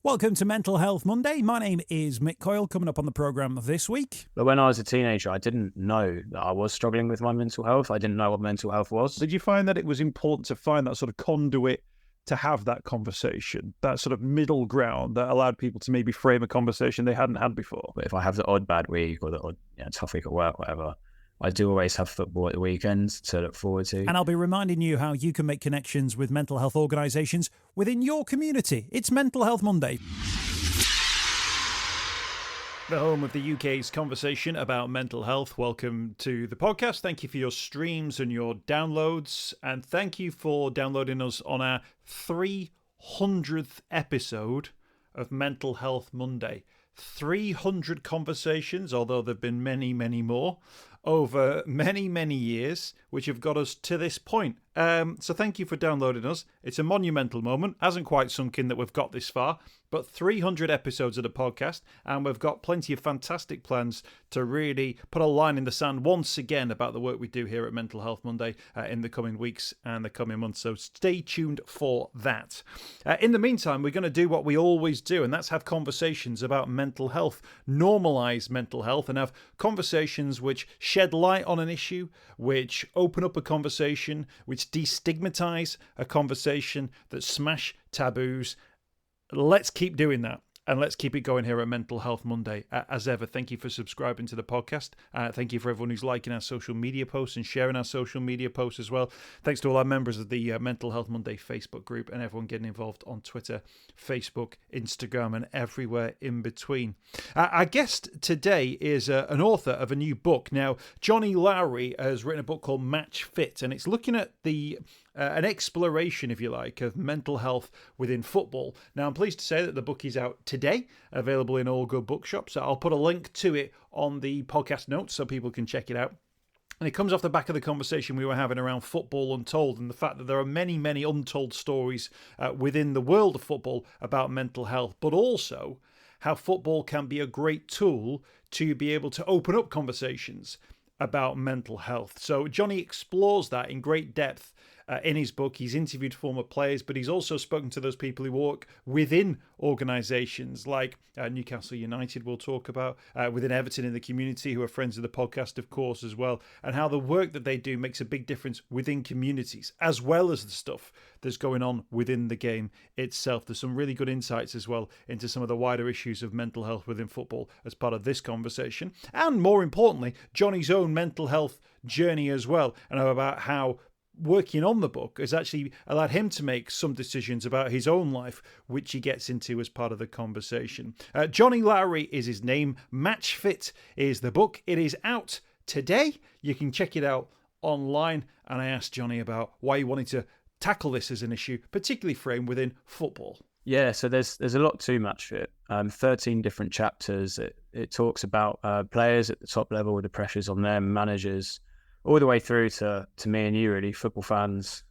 Welcome to Mental Health Monday. My name is Mick Coyle. Coming up on the programme this week. But when I was a teenager, I didn't know that I was struggling with my mental health. I didn't know what mental health was. Did you find that it was important to find that sort of conduit to have that conversation, that sort of middle ground that allowed people to maybe frame a conversation they hadn't had before? But if I have the odd bad week or the odd tough week at work, whatever, I do always have football at the weekends to look forward to. And I'll be reminding you how you can make connections with mental health organisations within your community. It's Mental Health Monday. The home of the UK's conversation about mental health. Welcome to the podcast. Thank you for your streams and your downloads. And thank you for downloading us on our 300th episode of Mental Health Monday. 300 conversations, although there have been many, many more, over many, many years, which have got us to this point. So thank you for downloading us. It's a monumental moment. Hasn't quite sunk in that we've got this far, but 300 episodes of the podcast, and we've got plenty of fantastic plans to really put a line in the sand once again about the work we do here at Mental Health Monday in the coming weeks and the coming months. So stay tuned for that. In the meantime, we're going to do what we always do, and that's have conversations about mental health, normalise mental health, and have conversations which shed light on an issue, which open up a conversation, which destigmatise a conversation, that smash taboos. Let's keep doing that. And let's keep it going here at Mental Health Monday. As ever, thank you for subscribing to the podcast. Thank you for everyone who's liking our social media posts and sharing our social media posts as well. Thanks to all our members of the Mental Health Monday Facebook group and everyone getting involved on Twitter, Facebook, Instagram, and everywhere in between. Our guest today is an author of a new book. Now, Johnnie Lowery has written a book called Match Fit, and it's looking at an exploration, if you like, of mental health within football. Now, I'm pleased to say that the book is out today, available in all good bookshops. So I'll put a link to it on the podcast notes so people can check it out. And it comes off the back of the conversation we were having around football untold and the fact that there are many, many untold stories within the world of football about mental health, but also how football can be a great tool to be able to open up conversations about mental health. So Johnnie explores that in great depth in his book. He's interviewed former players, but he's also spoken to those people who work within organisations like Newcastle United, we'll talk about, within Everton in the community, who are friends of the podcast, of course, as well, and how the work that they do makes a big difference within communities, as well as the stuff that's going on within the game itself. There's some really good insights as well into some of the wider issues of mental health within football as part of this conversation. And more importantly, Johnnie's own mental health journey as well, and about how working on the book has actually allowed him to make some decisions about his own life, which he gets into as part of the conversation. Johnnie Lowery is his name. Match Fit is the book. It is out today. You can check it out online. And I asked Johnnie about why he wanted to tackle this as an issue, particularly framed within football. Yeah, so there's a lot to Match Fit. 13 different chapters. It talks about players at the top level, the pressures on them, managers, all the way through to me and you, really, football fans,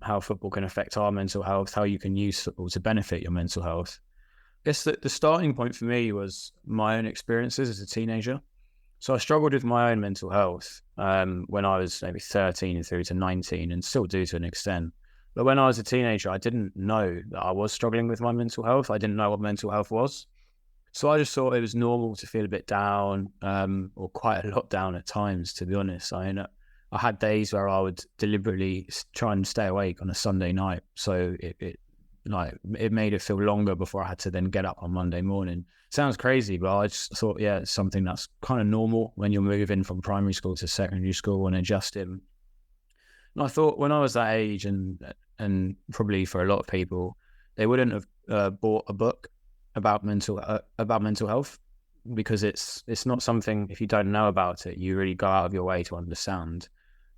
how football can affect our mental health, how you can use football to benefit your mental health. I guess the starting point for me was my own experiences as a teenager. So I struggled with my own mental health when I was maybe 13 through to 19, and still do to an extent. But when I was a teenager, I didn't know that I was struggling with my mental health. I didn't know what mental health was. So I just thought it was normal to feel a bit down, or quite a lot down at times, to be honest. I had days where I would deliberately try and stay awake on a Sunday night, so it made it feel longer before I had to then get up on Monday morning. Sounds crazy, but I just thought, yeah, it's something that's kind of normal when you're moving from primary school to secondary school and adjusting. And I thought when I was that age, and probably for a lot of people, they wouldn't have bought a book about mental health, because it's not something, if you don't know about it, you really go out of your way to understand.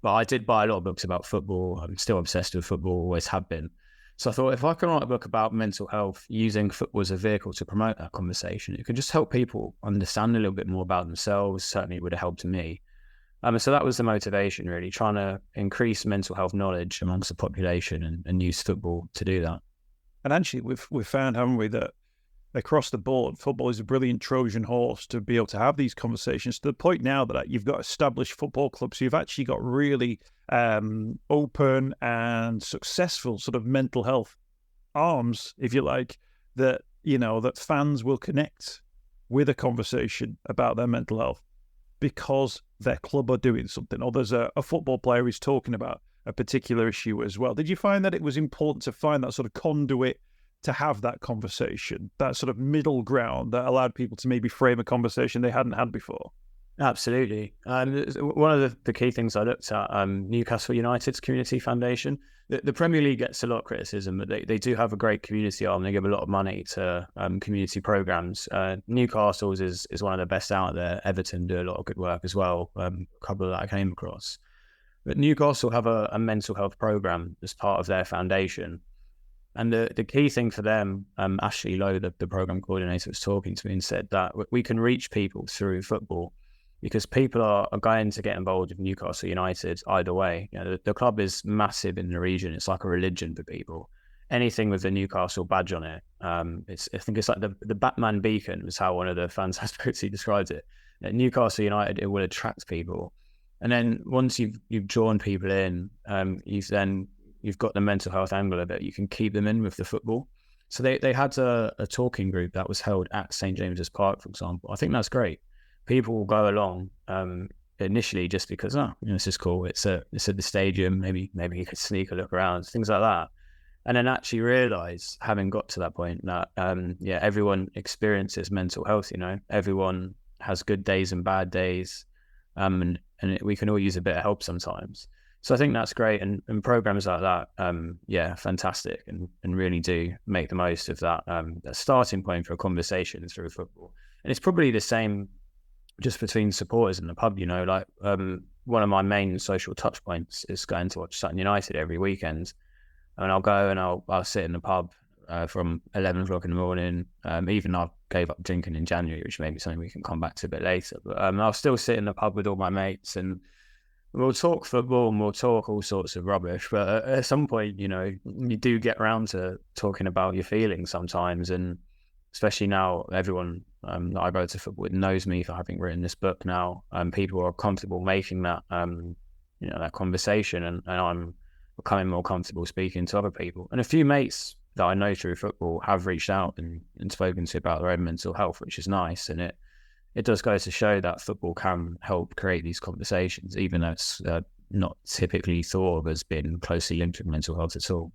But I did buy a lot of books about football. I'm still obsessed with football, always have been. So I thought, if I can write a book about mental health using football as a vehicle to promote that conversation, it could just help people understand a little bit more about themselves. Certainly it would have helped me. So that was the motivation, really, trying to increase mental health knowledge amongst the population and use football to do that. And actually, we've found, haven't we, that across the board, football is a brilliant Trojan horse to be able to have these conversations, to the point now that you've got established football clubs who've actually got really open and successful sort of mental health arms, if you like, that that fans will connect with a conversation about their mental health because their club are doing something, or there's a football player who's talking about a particular issue as well. Did you find that it was important to find that sort of conduit to have that conversation, that sort of middle ground that allowed people to maybe frame a conversation they hadn't had before? Absolutely. One of the key things I looked at, Newcastle United's community foundation. The Premier League gets a lot of criticism, but they do have a great community arm. They give a lot of money to community programs. Newcastle's is one of the best out there. Everton do a lot of good work as well, a couple that I came across. But Newcastle have a mental health program as part of their foundation. And the key thing for them, Ashley Lowe, the program coordinator, was talking to me and said that we can reach people through football, because people are going to get involved with Newcastle United either way. The club is massive in the region. It's like a religion for people. Anything with the Newcastle badge on it, I think it's like the Batman beacon was how one of the fans I spoke to described it. At Newcastle United, it will attract people. And then once you've drawn people in, you've got the mental health angle of it. You can keep them in with the football. So they had a talking group that was held at St James's Park, for example. I think that's great. People will go along initially just because, this is cool. It's at the stadium. Maybe you could sneak a look around, things like that. And then actually realise, having got to that point, that everyone experiences mental health. Everyone has good days and bad days, and we can all use a bit of help sometimes. So I think that's great, and programs like that, fantastic, and really do make the most of that starting point for a conversation through football. And it's probably the same just between supporters in the pub. One of my main social touch points is going to watch Sutton United every weekend, and I'll go and I'll sit in the pub from 11 o'clock in the morning. Even I gave up drinking in January, which may be something we can come back to a bit later. But I'll still sit in the pub with all my mates, and we'll talk football and we'll talk all sorts of rubbish. But at some point, you do get around to talking about your feelings sometimes. And especially now, everyone that I go to football with knows me for having written this book now. People are comfortable making that, that conversation, and I'm becoming more comfortable speaking to other people. And a few mates that I know through football have reached out and spoken to about their own mental health, which is nice. And it does go to show that football can help create these conversations, even though it's not typically thought of as being closely linked with mental health at all.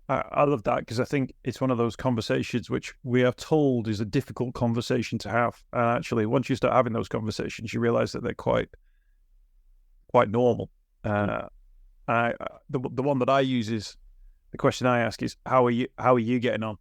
I love that, because I think it's one of those conversations which we are told is a difficult conversation to have. And actually, once you start having those conversations, you realise that they're quite normal. The one that I use is, the question I ask is, how are you getting on?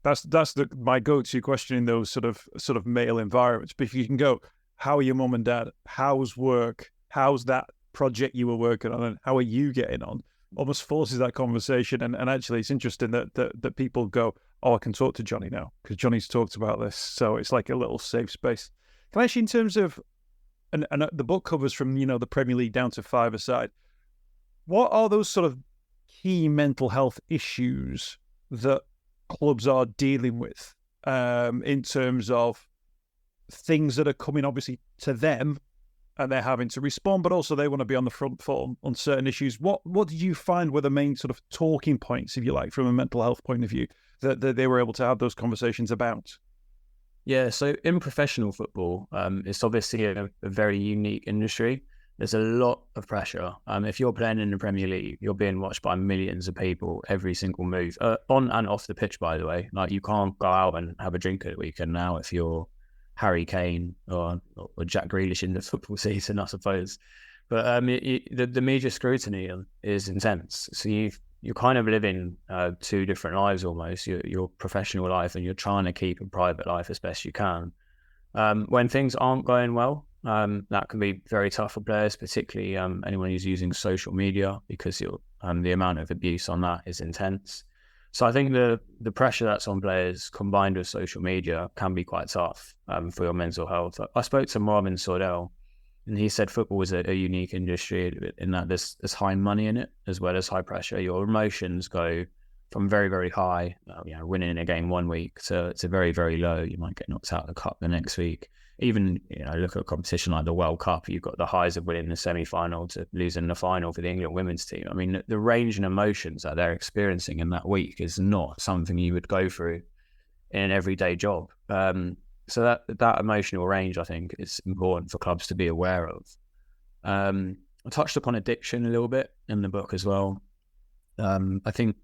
That's my go-to question in those sort of male environments. But if you can go, how are your mum and dad? How's work? How's that project you were working on? And how are you getting on? Almost forces that conversation. And actually, it's interesting that people go, I can talk to Johnnie now because Johnnie's talked about this. So it's like a little safe space. Can I actually, in terms of, and the book covers from, the Premier League down to five-a-side, what are those sort of key mental health issues that clubs are dealing with in terms of things that are coming obviously to them and they're having to respond, but also they want to be on the front foot on certain issues? What did you find were the main sort of talking points, if you like, from a mental health point of view, that they were able to have those conversations about? Yeah, so in professional football, it's obviously a very unique industry. There's a lot of pressure. If you're playing in the Premier League, you're being watched by millions of people every single move, on and off the pitch, by the way. Like, you can't go out and have a drink at the weekend now if you're Harry Kane or Jack Grealish in the football season, I suppose. But the media scrutiny is intense. So you're kind of living two different lives almost. Your professional life, and you're trying to keep a private life as best you can. When things aren't going well, that can be very tough for players, particularly anyone who's using social media, because the amount of abuse on that is intense. So I think the pressure that's on players combined with social media can be quite tough for your mental health. I spoke to Marvin Sordell, and he said football is a unique industry in that there's high money in it as well as high pressure. Your emotions go from very, very high, winning a game one week, to very, very low. You might get knocked out of the cup the next week. Even, look at a competition like the World Cup, you've got the highs of winning the semi-final to losing the final for the England women's team. I mean, the range and emotions that they're experiencing in that week is not something you would go through in an everyday job. So that emotional range, I think, is important for clubs to be aware of. I touched upon addiction a little bit in the book as well. I think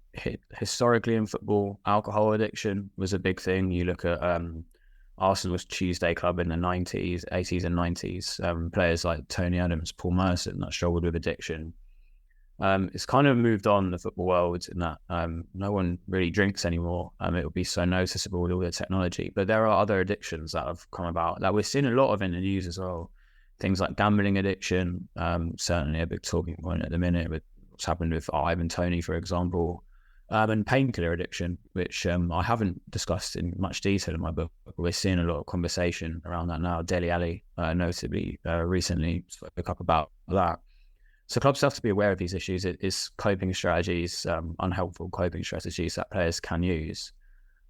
historically in football, alcohol addiction was a big thing. You look at Arsenal's Tuesday Club in the 80s and 90s. Players like Tony Adams, Paul Merson that struggled with addiction. It's kind of moved on the football world in that no one really drinks anymore. It would be so noticeable with all the technology. But there are other addictions that have come about that we're seeing a lot of in the news as well. Things like gambling addiction, certainly a big talking point at the minute with what's happened with Ivan Toney, for example, and painkiller addiction, which I haven't discussed in much detail in my book. But we're seeing a lot of conversation around that now. Dele Alli, notably, recently spoke up about that. So clubs have to be aware of these issues. It is coping strategies, unhelpful coping strategies that players can use.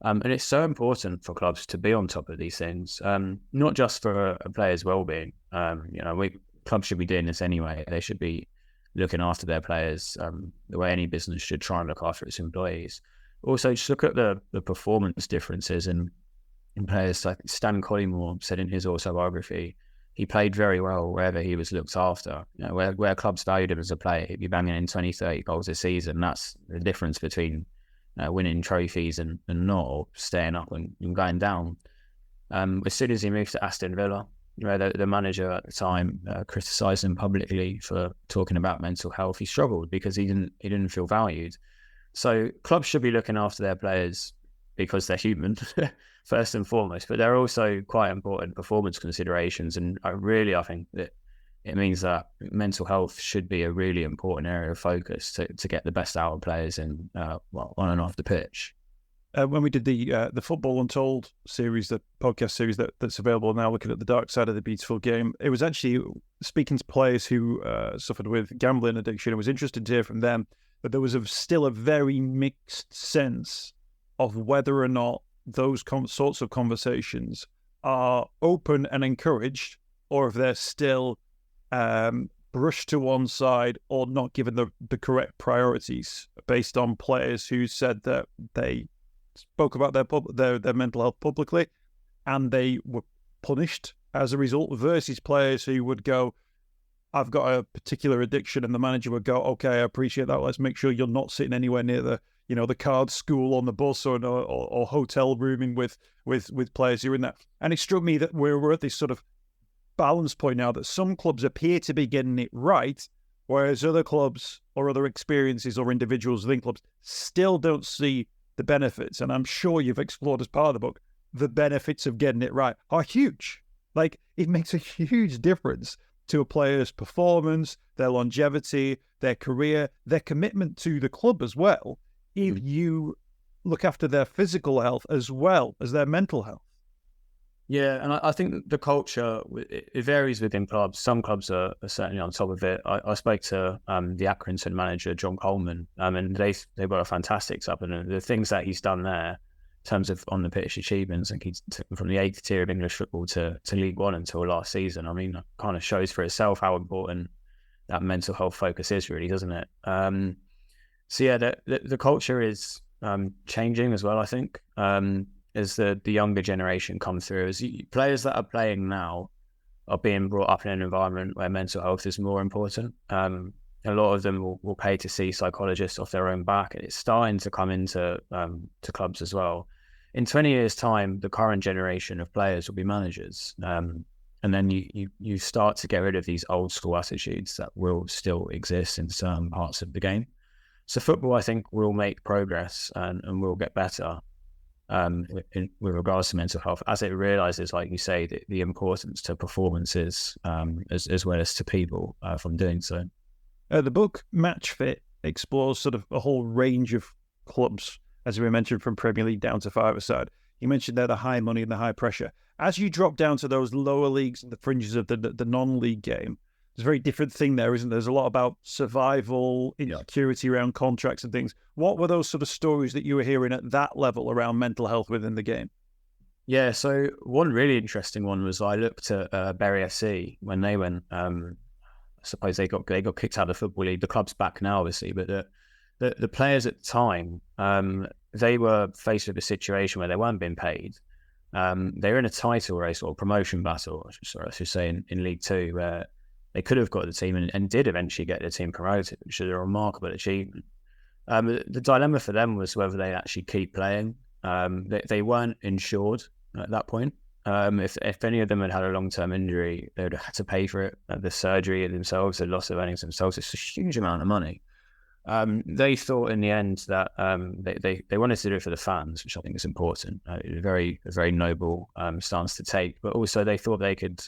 And it's so important for clubs to be on top of these things, not just for a player's well-being. Clubs should be doing this anyway. They should be looking after their players the way any business should try and look after its employees. Also, just look at the performance differences in players. Like Stan Collymore said in his autobiography, he played very well wherever he was looked after. Where clubs valued him as a player, he'd be banging in 20, 30 goals a season. That's the difference between winning trophies and not, or staying up and going down. As soon as he moved to Aston Villa, the manager at the time criticised him publicly for talking about mental health. He struggled because he didn't feel valued. So clubs should be looking after their players because they're human, first and foremost, but they're also quite important performance considerations. And I think that it means that mental health should be a really important area of focus to get the best out of players on and off the pitch. When we did the Football Untold series, the podcast series that's available now, looking at the dark side of the beautiful game, it was actually speaking to players who suffered with gambling addiction. It was interesting to hear from them that there was still a very mixed sense of whether or not those sorts of conversations are open and encouraged, or if they're still brushed to one side or not given the correct priorities based on players who said that they spoke about their mental health publicly and they were punished as a result, versus players who would go, I've got a particular addiction, and the manager would go, okay, I appreciate that, let's make sure you're not sitting anywhere near the card school on the bus or hotel rooming with players who are in that. And it struck me that we're at this sort of balance point now that some clubs appear to be getting it right, whereas other clubs or other experiences or individuals within clubs still don't see the benefits. And I'm sure you've explored as part of the book, the benefits of getting it right are huge. Like, it makes a huge difference to a player's performance, their longevity, their career, their commitment to the club as well, if you look after their physical health as well as their mental health. Yeah, and I think the culture, it varies within clubs. Some clubs are certainly on top of it. I spoke to the Accrington manager, John Coleman, and they've got a fantastic sub. And the things that he's done there in terms of on the pitch achievements, and he's taken from the 8th tier of English football to League One until last season. I mean, that kind of shows for itself how important that mental health focus is, really, doesn't it? So yeah, the culture is changing as well, I think. As the younger generation comes through, as players that are playing now are being brought up in an environment where mental health is more important. A lot of them will pay to see psychologists off their own back. It's starting to come into to clubs as well. In 20 years' time, the current generation of players will be managers. And then you start to get rid of these old school attitudes that will still exist in some parts of the game. So football, I think, will make progress and will get better. With regards to mental health, as it realizes, like you say, the importance to performances as well as to people from doing so. The book Match Fit explores sort of a whole range of clubs, as we mentioned, from Premier League down to five-a-side. You mentioned there the high money and the high pressure. As you drop down to those lower leagues and the fringes of the non-league game, there's a very different thing there, isn't there? There's a lot about survival, insecurity around contracts and things. What were those sort of stories that you were hearing at that level around mental health within the game? Yeah, so one really interesting one was I looked at Bury FC when they went. I suppose they got kicked out of the Football League. The club's back now, obviously, but the players at the time, they were faced with a situation where they weren't being paid. They were in a title race or promotion battle, I should say, in League Two, where they could have got the team and did eventually get the team promoted, which is a remarkable achievement. The dilemma for them was whether they actually keep playing. They weren't insured at that point. If any of them had a long-term injury, they would have had to pay for it. The surgery themselves, the loss of earnings themselves, it's a huge amount of money. They thought in the end that they wanted to do it for the fans, which I think is important. A very noble stance to take. But also they thought they could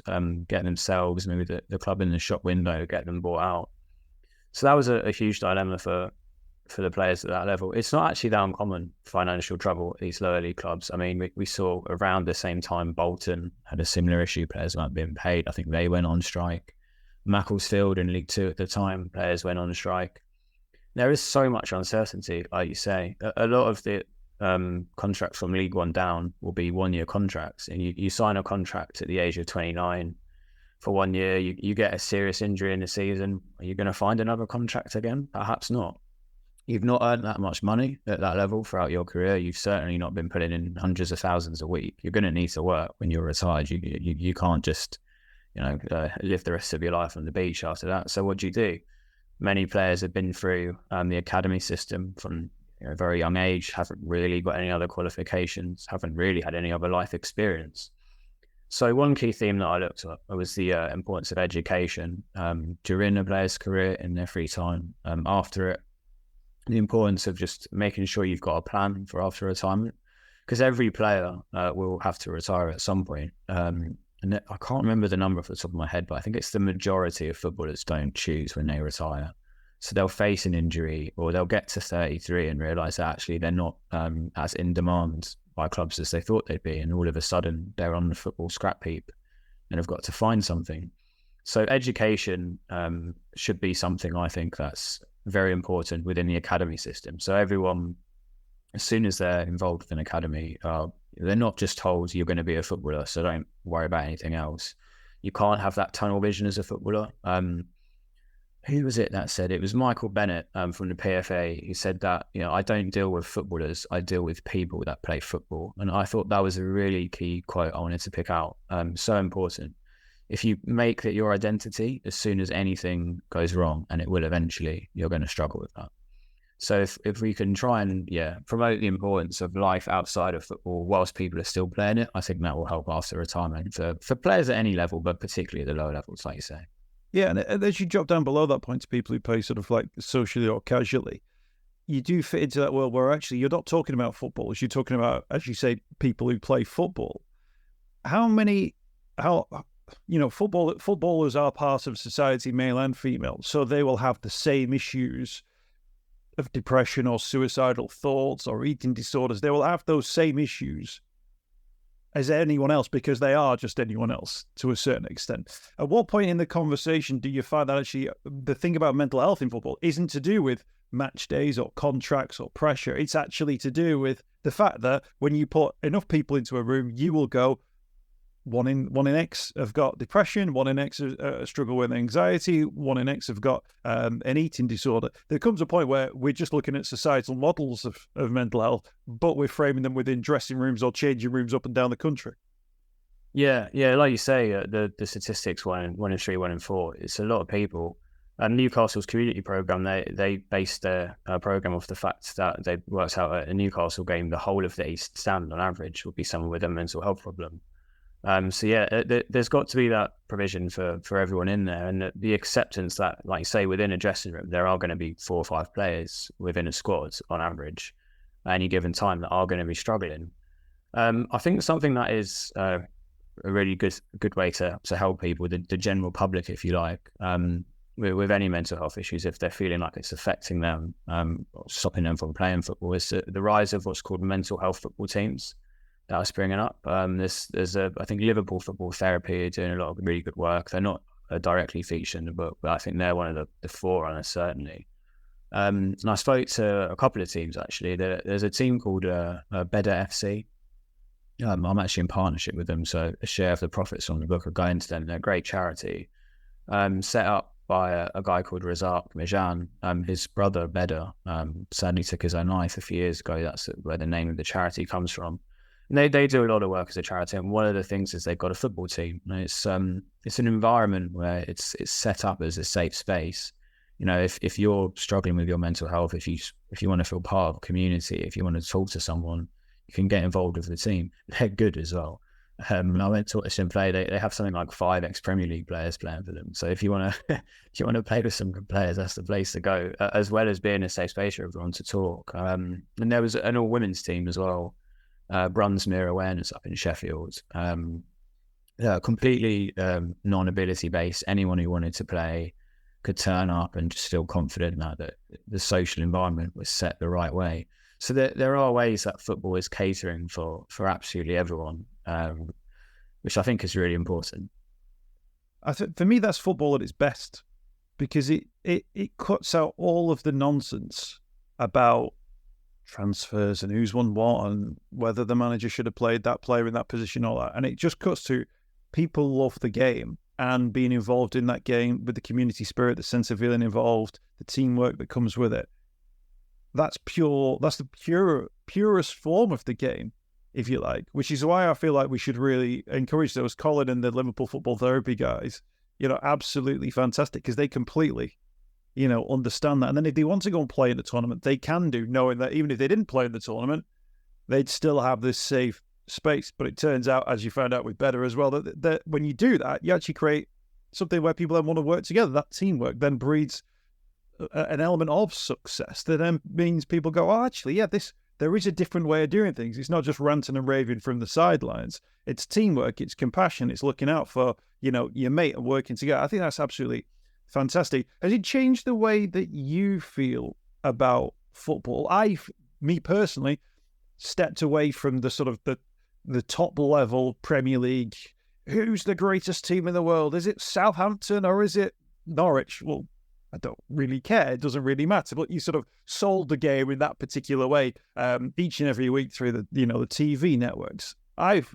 get themselves, maybe the club in the shop window, get them bought out. So that was a huge dilemma for the players at that level. It's not actually that uncommon, financial trouble at these lower league clubs. I mean, we saw around the same time Bolton had a similar issue. Players weren't being paid. I think they went on strike. Macclesfield in League Two at the time, players went on strike. There is so much uncertainty, like you say. A lot of the contracts from League One down will be 1-year contracts. And you sign a contract at the age of 29 for 1 year. You get a serious injury in the season. Are you going to find another contract again? Perhaps not. You've not earned that much money at that level throughout your career. You've certainly not been putting in hundreds of thousands a week. You're going to need to work when you're retired. You can't just, live the rest of your life on the beach after that. So what do? Many players have been through the academy system from a very young age, haven't really got any other qualifications, haven't really had any other life experience. So one key theme that I looked at was the importance of education during a player's career, in their free time, after it. The importance of just making sure you've got a plan for after retirement, because every player will have to retire at some point. And I can't remember the number off the top of my head, but I think it's the majority of footballers don't choose when they retire. So they'll face an injury, or they'll get to 33 and realise that actually they're not as in demand by clubs as they thought they'd be. And all of a sudden they're on the football scrap heap and have got to find something. So education should be something, I think, that's very important within the academy system. So everyone, as soon as they're involved with an academy, they're not just told you're going to be a footballer, so don't worry about anything else. You can't have that tunnel vision as a footballer. Who was it that said it? It was Michael Bennett from the PFA who said that, I don't deal with footballers, I deal with people that play football. And I thought that was a really key quote I wanted to pick out. So important. If you make that your identity, as soon as anything goes wrong, and it will eventually, you're going to struggle with that. So if we can try and promote the importance of life outside of football whilst people are still playing it, I think that will help after retirement for players at any level, but particularly at the lower levels, like you say. Yeah, and as you drop down below that point to people who play sort of like socially or casually, you do fit into that world where actually you're not talking about footballers, you're talking about, as you say, people who play football. Footballers are part of society, male and female, so they will have the same issues of depression or suicidal thoughts or eating disorders. They will have those same issues as anyone else, because they are just anyone else to a certain extent. At what point in the conversation do you find that actually the thing about mental health in football isn't to do with match days or contracts or pressure? It's actually to do with the fact that when you put enough people into a room, you will go, one in X have got depression, one in X struggle with anxiety, one in X have got an eating disorder. There comes a point where we're just looking at societal models of mental health, but we're framing them within dressing rooms or changing rooms up and down the country. Yeah, like you say, the statistics 1 in 3, 1 in 4. It's a lot of people. Newcastle's community programme, they based their programme off the fact that they worked out at a Newcastle game, the whole of the East Stand on average would be someone with a mental health problem. There's got to be that provision for everyone in there, and the acceptance that, like you say, within a dressing room, there are going to be 4 or 5 players within a squad on average at any given time that are going to be struggling. I think something that is a really good way to help people, the general public, if you like, with any mental health issues, if they're feeling like it's affecting them, or stopping them from playing football, is the rise of what's called mental health football teams that are springing up. There's I think Liverpool Football Therapy are doing a lot of really good work. They're not directly featured in the book, but I think they're one of the forerunners, certainly. And I spoke to a couple of teams, actually. There's a team called Better FC. I'm actually in partnership with them, so a share of the profits from the book are going to them. They're a great charity, set up by a guy called Razak Mijan. His brother Beda sadly took his own life a few years ago. That's where the name of the charity comes from. And they do a lot of work as a charity, and one of the things is they've got a football team. And it's an environment where it's set up as a safe space. You know, if you're struggling with your mental health, if you want to feel part of a community, if you want to talk to someone, you can get involved with the team. They're good as well. I went to watch them play. They have something like 5 ex-Premier League players playing for them. So if you want to play with some good players, that's the place to go. As well as being a safe space for everyone to talk. And there was an all-women's team as well. Brunsmere Awareness up in Sheffield. Completely non-ability based. Anyone who wanted to play could turn up and just feel confident that the social environment was set the right way. So there are ways that football is catering for absolutely everyone, which I think is really important. For me, that's football at its best, because it cuts out all of the nonsense about transfers and who's won what and whether the manager should have played that player in that position, all that. And it just cuts to people love the game and being involved in that game with the community spirit, the sense of feeling involved, the teamwork that comes with it. That's pure. That's the purest form of the game, if you like, which is why I feel like we should really encourage those. Colin and the Liverpool Football Therapy guys, absolutely fantastic, because they completely, understand that. And then if they want to go and play in the tournament, they can do, knowing that even if they didn't play in the tournament, they'd still have this safe space. But it turns out, as you found out with Better as well, that when you do that, you actually create something where people then want to work together. That teamwork then breeds an element of success that then means people go, oh, actually, yeah, there is a different way of doing things. It's not just ranting and raving from the sidelines. It's teamwork, it's compassion, it's looking out for, your mate and working together. I think that's absolutely fantastic. Has it changed the way that you feel about football? Me personally, stepped away from the sort of the top level Premier League. Who's the greatest team in the world? Is it Southampton or is it Norwich? Well, I don't really care. It doesn't really matter. But you sort of sold the game in that particular way each and every week through the TV networks. I've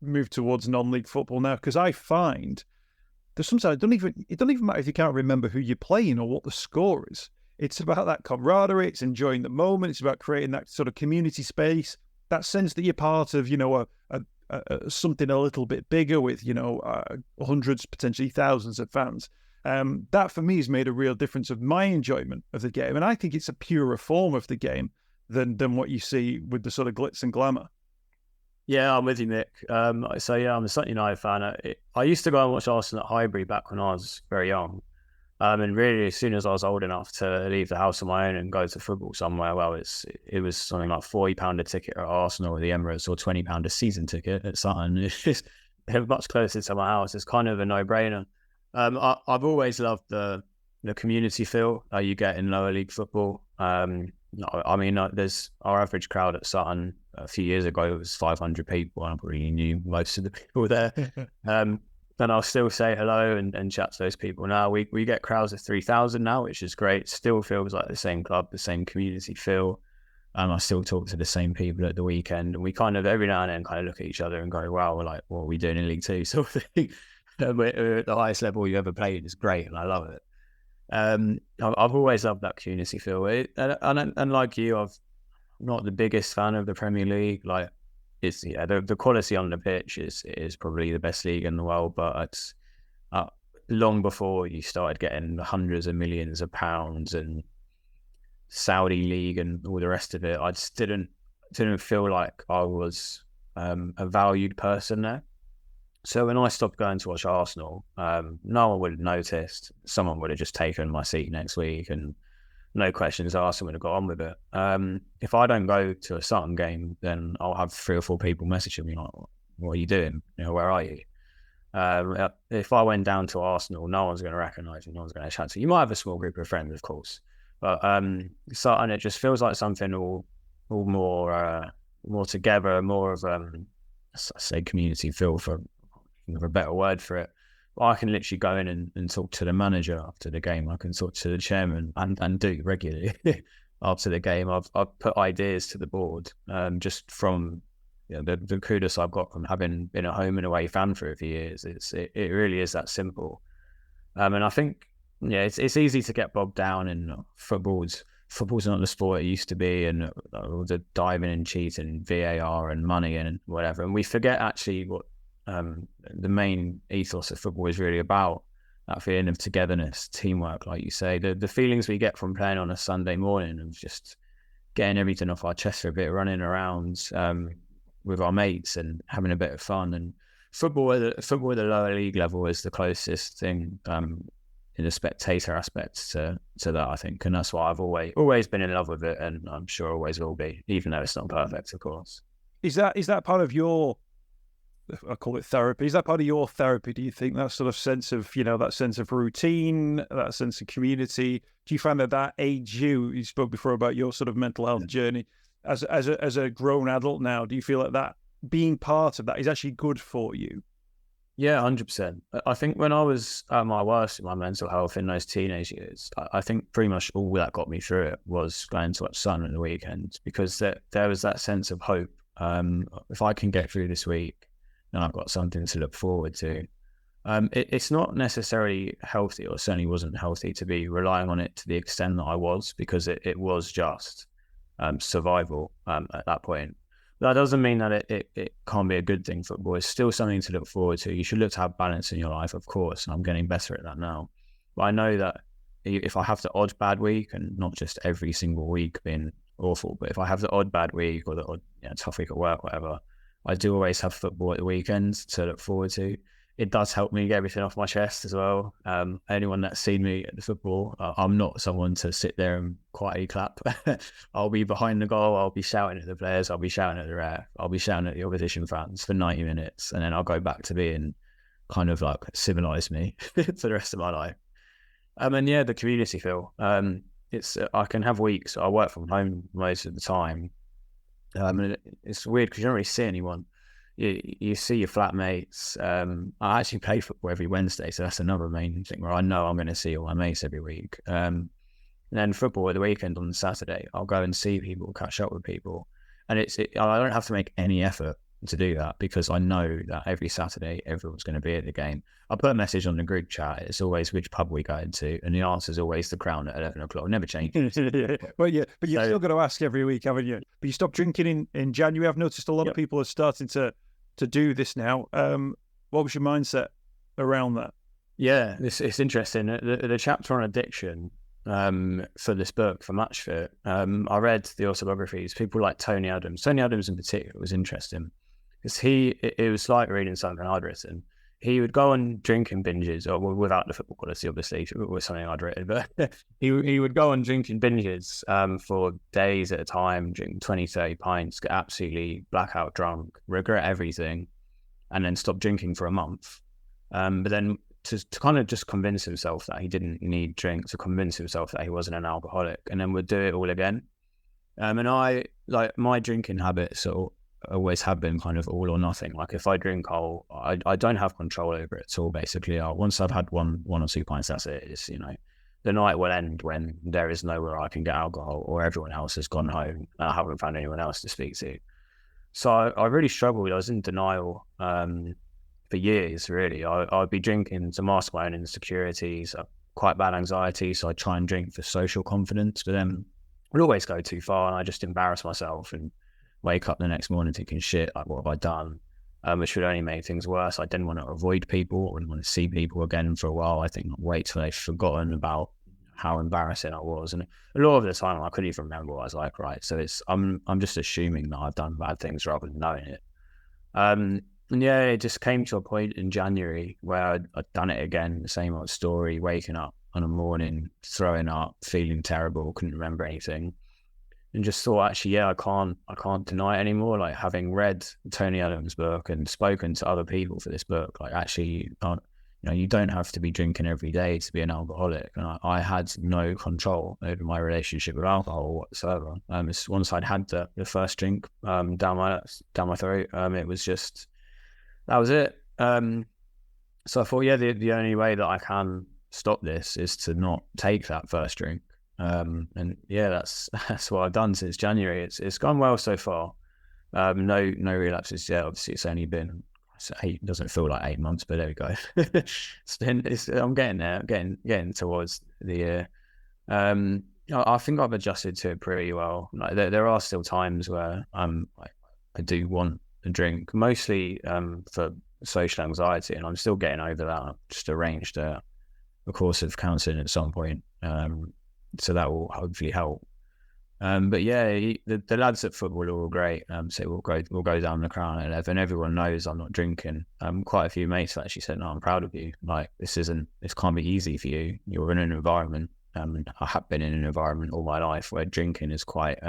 moved towards non-league football now because I find there's sometimes it don't even matter if you can't remember who you're playing or what the score is. It's about that camaraderie. It's enjoying the moment. It's about creating that sort of community space, that sense that you're part of, something a little bit bigger with, hundreds, potentially thousands of fans. That for me has made a real difference of my enjoyment of the game. And I think it's a purer form of the game than what you see with the sort of glitz and glamour. Yeah, I'm with you, Mick. I'm a Sutton United fan. I used to go and watch Arsenal at Highbury back when I was very young. And really, as soon as I was old enough to leave the house on my own and go to football somewhere, well, it was something like £40 a ticket at Arsenal or the Emirates, or £20 a season ticket at Sutton. It's much closer to my house. It's kind of a no-brainer. I've always loved the community feel that you get in lower league football. There's our average crowd at Sutton a few years ago, it was 500 people. I probably knew most of the people there. And I'll still say hello and chat to those people. Now we get crowds of 3,000 now, which is great. Still feels like the same club, the same community feel. I still talk to the same people at the weekend, and we kind of every now and then kind of look at each other and go, "Wow, we're like, what are we doing in League Two?" sort of thing. We're at the highest level you ever played. It's great, and I love it. I've always loved that community feel. And like you, I'm not the biggest fan of the Premier League. Like, it's the quality on the pitch is probably the best league in the world, but it's long before you started getting the hundreds of millions of pounds and Saudi league and all the rest of it. I just didn't feel like I was a valued person there. So when I stopped going to watch Arsenal, no one would have noticed. Someone would have just taken my seat next week, and no questions asked, and would have got on with it. If I don't go to a Sutton game, then I'll have 3 or 4 people messaging me like, "What are you doing? Where are you?" If I went down to Arsenal, no one's going to recognise you. No one's going to chat to you. You might have a small group of friends, of course, but Sutton, it just feels like something all more together, more of I say community feel for a better word for it. I can literally go in and talk to the manager after the game. I can talk to the chairman and do regularly after the game. I've put ideas to the board just from the kudos I've got from having been a home and away fan for a few years. It really is that simple. And I think yeah, it's easy to get bogged down in football's not the sport it used to be, and all the diving and cheating and VAR and money and whatever, and we forget actually what the main ethos of football is really about. That feeling of togetherness, teamwork, like you say, the feelings we get from playing on a Sunday morning of just getting everything off our chest for a bit, running around with our mates and having a bit of fun. And football at the lower league level is the closest thing in the spectator aspect to that, I think. And that's why I've always been in love with it, and I'm sure always will be, even though it's not perfect, of course. Is that part of your, I call it therapy, is that part of your therapy, do you think? That sort of sense of, that sense of routine, that sense of community? Do you find that aids you? You spoke before about your sort of mental health journey. As a grown adult now, do you feel like that being part of that is actually good for you? Yeah, 100%. I think when I was at my worst in my mental health in those teenage years, I think pretty much all that got me through it was going to watch Sun at the weekend, because there was that sense of hope. If I can get through this week, then I've got something to look forward to. It's not necessarily healthy, or certainly wasn't healthy, to be relying on it to the extent that I was, because it was just survival at that point. That doesn't mean that it can't be a good thing. Football is still something to look forward to. You should look to have balance in your life, of course, and I'm getting better at that now. But I know that if I have the odd bad week, and not just every single week being awful, but if I have the odd bad week or the odd tough week at work, whatever, I do always have football at the weekend to look forward to. It does help me get everything off my chest as well. Anyone that's seen me at the football, I'm not someone to sit there and quietly clap. I'll be behind the goal. I'll be shouting at the players. I'll be shouting at the ref. I'll be shouting at the opposition fans for 90 minutes. And then I'll go back to being kind of like civilized me for the rest of my life. And yeah, the community feel. I can have weeks. I work from home most of the time. And it's weird because you don't really see anyone. You see your flatmates. I actually play football every Wednesday, so that's another main thing where I know I'm going to see all my mates every week. And then football at the weekend on Saturday, I'll go and see people, catch up with people. And I don't have to make any effort to do that, because I know that every Saturday everyone's going to be at the game. I put a message on the group chat. It's always which pub we go into, and the answer is always the Crown at 11 o'clock. Never changes. Well, yeah, but you've still got to ask every week, haven't you? But you stopped drinking in January. I've noticed a lot of people are starting to do this now. What was your mindset around that? Yeah, it's interesting. The chapter on addiction for this book, for Matchfit, I read the autobiographies. People like Tony Adams in particular was interesting, because it was like reading something I'd written. He would go on drinking binges, or without the football quality, obviously, it was something I'd written, but he would go on drinking binges for days at a time, drink 20, 30 pints, get absolutely blackout drunk, regret everything, and then stop drinking for a month. But then to kind of just convince himself that he didn't need drink, to convince himself that he wasn't an alcoholic, and then would do it all again. And I, like, my drinking habits always have been kind of all or nothing. Like, if I drink, I don't have control over it at all, basically. Once I've had one or 2 pints, that's it. It's, the night will end when there is nowhere I can get alcohol, or everyone else has gone home and I haven't found anyone else to speak to. So I really struggled. I was in denial for years, really. I'd be drinking to mask my own insecurities, quite bad anxiety, so I'd try and drink for social confidence, but then I'd always go too far, and I just embarrass myself and wake up the next morning thinking, shit, like, what have I done? Which would only make things worse. I didn't want to avoid people, or didn't want to see people again for a while. I think wait till they've forgotten about how embarrassing I was. And a lot of the time I couldn't even remember what I was like, right? So I'm just assuming that I've done bad things rather than knowing it. And yeah, it just came to a point in January where I'd done it again, the same old story, waking up on a morning, throwing up, feeling terrible, couldn't remember anything. And just thought, actually, yeah, I can't deny it anymore. Like, having read Tony Adams' book and spoken to other people for this book, like, actually, you don't have to be drinking every day to be an alcoholic. And I had no control over my relationship with alcohol whatsoever. Once I'd had the first drink down my throat, it was just, that was it. So I thought, yeah, the only way that I can stop this is to not take that first drink. And yeah, that's what I've done since January. It's gone well so far. No relapses yet. Obviously, it's only been It doesn't feel like 8 months, but there we go. I'm getting there. Getting towards the I think I've adjusted to it pretty well. Like there are still times where I do want a drink, mostly for social anxiety, and I'm still getting over that. I've just arranged a course of counselling at some point, so that will hopefully help. But yeah, the lads at football are all great. So we'll go down the Crown at 11. Everyone knows I'm not drinking. Quite a few mates actually said, "No, I'm proud of you. Like this can't be easy for you. You're in an environment." I have been in an environment all my life where drinking is quite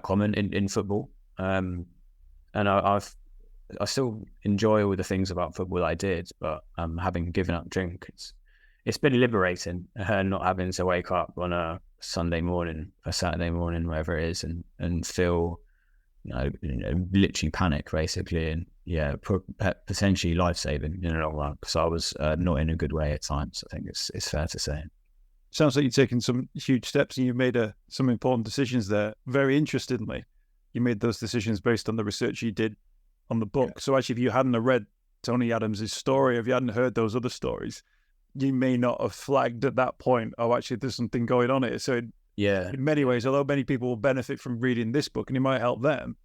common in football. And I still enjoy all the things about football that I did, but having given up drink, it's been liberating, not having to wake up on a Sunday morning, a Saturday morning, whatever it is, and feel, literally panic basically, and potentially life-saving in the long run, because I was not in a good way at times. I think it's fair to say. Sounds like you've taken some huge steps and you've made some important decisions there. Very interestingly, you made those decisions based on the research you did on the book. Yeah. So actually, if you hadn't read Tony Adams' story, if you hadn't heard those other stories, you may not have flagged at that point, oh, actually, there's something going on here. So in many ways, although many people will benefit from reading this book and it might help them,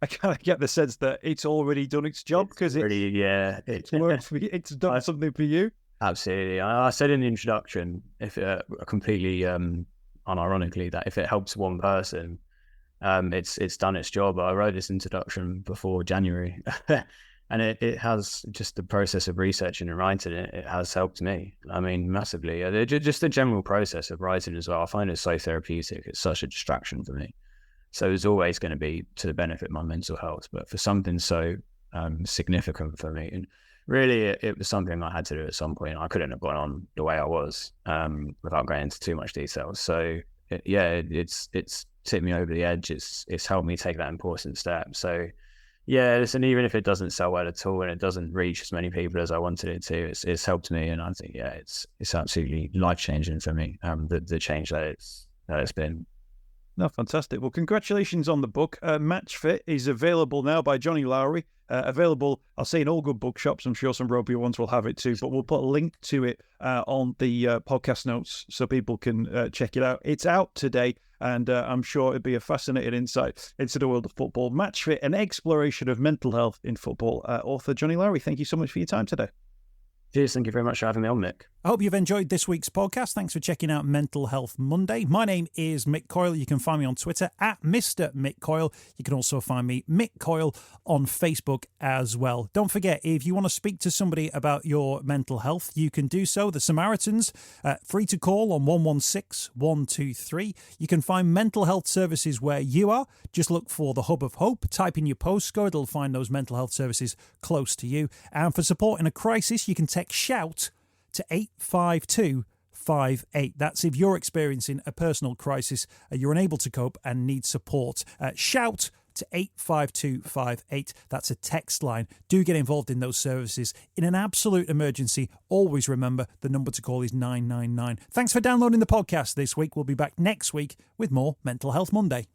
I kind of get the sense that it's already done its job, because it's worked for you. It's done something for you. Absolutely. I said in the introduction, if completely unironically, that if it helps one person, it's done its job. I wrote this introduction before January, and it has, just the process of researching and writing it has helped me. I mean, massively. Just the general process of writing as well. I find it so therapeutic. It's such a distraction for me. So it's always going to be to the benefit of my mental health. But for something so significant for me, and really, it was something I had to do at some point. I couldn't have gone on the way I was without going into too much detail. So it's tipped me over the edge. It's helped me take that important step. So listen, even if it doesn't sell well at all and it doesn't reach as many people as I wanted it to, it's helped me. And I think it's absolutely life changing for me. The change that it's been. No, fantastic. Well, congratulations on the book. Match Fit is available now by Johnnie Lowery. Available, I'll say, in all good bookshops. I'm sure some ropey ones will have it too, but we'll put a link to it on the podcast notes so people can check it out. It's out today, and I'm sure it'd be a fascinating insight into the world of football. Match Fit, an exploration of mental health in football. Author Johnnie Lowery, thank you so much for your time today. Cheers, thank you very much for having me on, Mick. I hope you've enjoyed this week's podcast. Thanks for checking out Mental Health Monday. My name is Mick Coyle. You can find me on Twitter at Mr. Mick Coyle. You can also find me, Mick Coyle, on Facebook as well. Don't forget, if you want to speak to somebody about your mental health, you can do so. The Samaritans, free to call on 116 123. You can find mental health services where you are. Just look for the Hub of Hope. Type in your postcode. It'll find those mental health services close to you. And for support in a crisis, you can text SHOUT to 85258. That's if you're experiencing a personal crisis, you're unable to cope and need support. Shout to 85258. That's a text line. Do get involved in those services. In an absolute emergency, always remember the number to call is 999. Thanks for downloading the podcast this week. We'll be back next week with more Mental Health Monday.